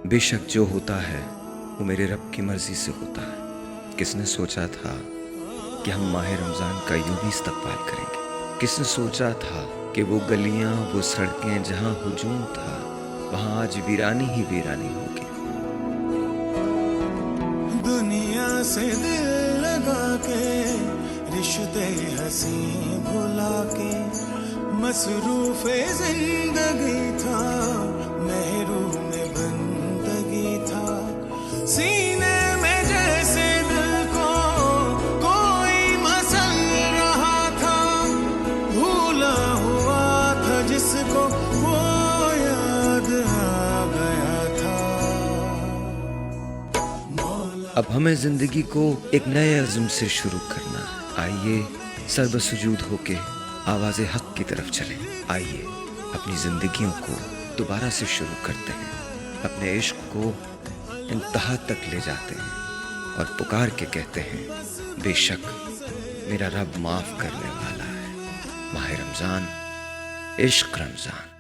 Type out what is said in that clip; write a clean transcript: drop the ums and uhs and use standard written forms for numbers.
بے شک جو ہوتا ہے وہ میرے رب کی مرضی سے ہوتا ہے۔ کس نے سوچا تھا کہ ہم ماہ رمضان کا یوں بھی استقبال کریں گے؟ کس نے سوچا تھا کہ وہ گلیاں وہ سڑکیں جہاں ہجوم تھا وہاں آج ویرانی ہی ویرانی ہوگی۔ دنیا سے دل لگا کے رشتے ہنسی بھلا کے مصروف زندگی تھا، محروم بندگی تھا، سینے میں جیسے دل کو کوئی مسل رہا تھا، بھولا ہوا تھا جس کو وہ یاد آ گیا تھا۔ اب ہمیں زندگی کو ایک نئے عزم سے شروع کرنا ہے۔ آئیے سر بسجود ہو کے آواز حق کی طرف چلیں۔ آئیے اپنی زندگیوں کو دوبارہ سے شروع کرتے ہیں، اپنے عشق کو انتہا تک لے جاتے ہیں اور پکار کے کہتے ہیں بے شک میرا رب معاف کرنے والا ہے۔ ماہ رمضان، عشق رمضان۔